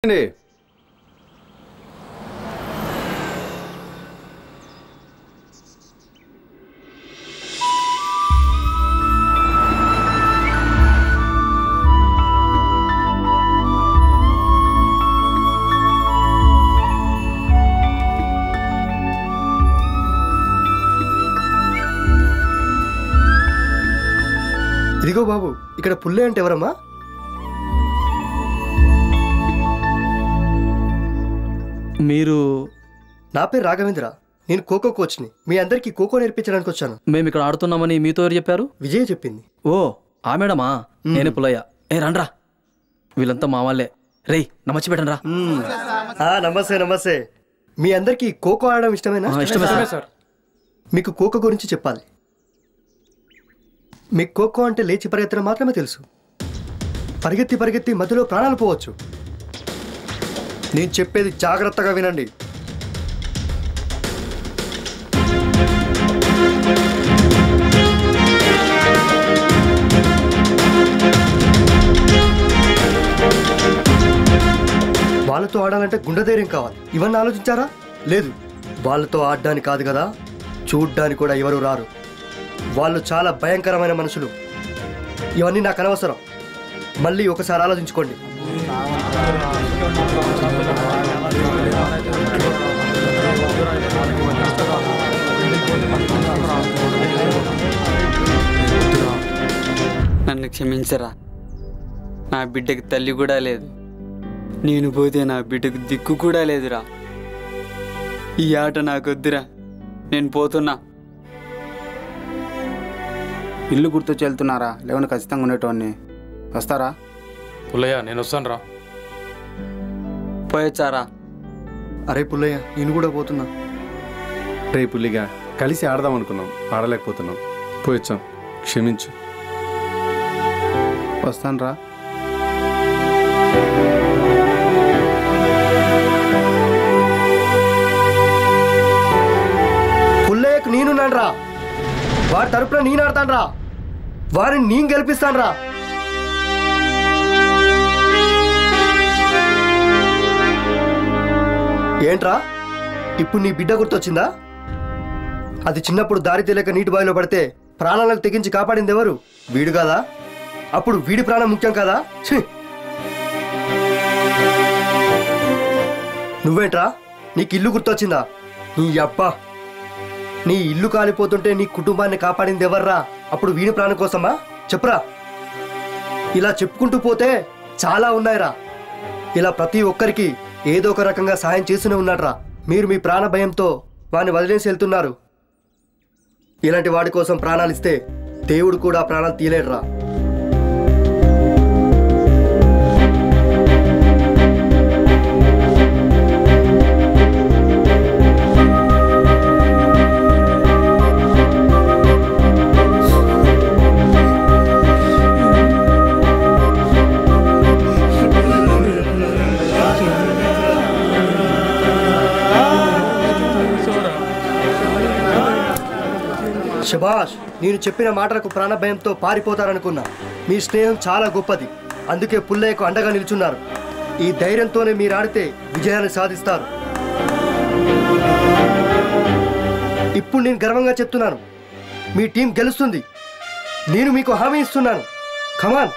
ఇదిగో బాబు, ఇక్కడ పుల్లే అంటే ఎవరమ్మా? మీరు? నా పేరు రాఘవేంద్ర. నేను ఖోఖో కోచ్ని. మీ అందరికి ఖోఖో నేర్పించడానికి వచ్చాను. మేము ఇక్కడ ఆడుతున్నామని మీతో ఎవరు చెప్పారు? విజయ్ చెప్పింది. ఓ ఆ మేడమా? నేనే పుల్లయ్య. రండ్రా, వీళ్ళంతా మా వాళ్ళే. రేయ్ నమచ్చి పెట్టండి రా. నమస్తే నమస్తే. మీ అందరికి ఖోఖో ఆడడం ఇష్టమేనా? ఇష్టమే సార్. మీకు ఖోఖో గురించి చెప్పాలి. మీకు ఖోఖో అంటే లేచి పరిగెత్తడం మాత్రమే తెలుసు. పరిగెత్తి పరిగెత్తి మధ్యలో ప్రాణాలు పోవచ్చు. నేను చెప్పేది జాగ్రత్తగా వినండి. వాళ్ళతో ఆడాలంటే గుండె ధైర్యం కావాలి. ఇవన్నీ ఆలోచించారా? లేదు. వాళ్ళతో ఆడడానికి కాదు కదా, చూడ్డానికి కూడా ఎవరు రారు. వాళ్ళు చాలా భయంకరమైన మనుషులు. ఇవన్నీ నాకు అనవసరం. మళ్ళీ ఒకసారి ఆలోచించుకోండి. నన్ను క్షమించరా. నా బిడ్డకి తల్లి కూడా లేదు. నేను పోతే నా బిడ్డకు దిక్కు కూడా లేదురా. ఈ ఆట నాకొద్దురా. నేను పోతున్నా. ఇల్లు గుర్తొచ్చి వెళ్తున్నారా? లేవని ఖచ్చితంగా ఉండేటోన్ని. వస్తారా? పుల్లయ్య నేను వస్తాను రా. పోయొచ్చారా? అరే పుల్లయ్య, నేను కూడా పోతున్నా. రే పుల్లిగా, కలిసి ఆడదాం అనుకున్నాం, ఆడలేకపోతున్నాం. పోయొచ్చాం, క్షమించు. వస్తాను రా. పుల్లయ్యకు నేనున్నాను రా. వాడి తరపున నేను ఆడతాను రా. వారిని నేను గెలిపిస్తాను రా. ఏంట్రా, ఇప్పుడు నీ బిడ్డ గుర్తొచ్చిందా? అది చిన్నప్పుడు దారి తెలియక నీటి బావిలో పడితే ప్రాణాలకు తెగించి కాపాడింది ఎవరు? వీడు కాదా? అప్పుడు వీడి ప్రాణం ముఖ్యం కదా? నువ్వేంట్రా, నీకు ఇల్లు గుర్తొచ్చిందా? నీ అబ్బా, నీ ఇల్లు కాలిపోతుంటే నీ కుటుంబాన్ని కాపాడింది ఎవర్రా? అప్పుడు వీడి ప్రాణం కోసమా? చెప్పురా. ఇలా చెప్పుకుంటూ పోతే చాలా ఉన్నాయిరా. ఇలా ప్రతి ఒక్కరికి ఏదో ఒక రకంగా సాయం చేస్తూనే ఉన్నాడ్రా. మీరు మీ ప్రాణ భయంతో వాడిని వదిలేసి వెళ్తున్నారు. ఇలాంటి వాడి కోసం ప్రాణాలు ఇస్తే దేవుడు కూడా ప్రాణాలు తీయలేడురా. శభాష్, నేను చెప్పిన మాటలకు ప్రాణభయంతో పారిపోతారనుకున్నా. మీ స్నేహం చాలా గొప్పది. అందుకే పుల్లయ్యకు అండగా నిల్చున్నారు. ఈ ధైర్యంతోనే మీరు ఆడితే విజయాన్ని సాధిస్తారు. ఇప్పుడు నేను గర్వంగా చెప్తున్నాను, మీ టీం గెలుస్తుంది. నేను మీకు హామీ ఇస్తున్నాను. కమాన్.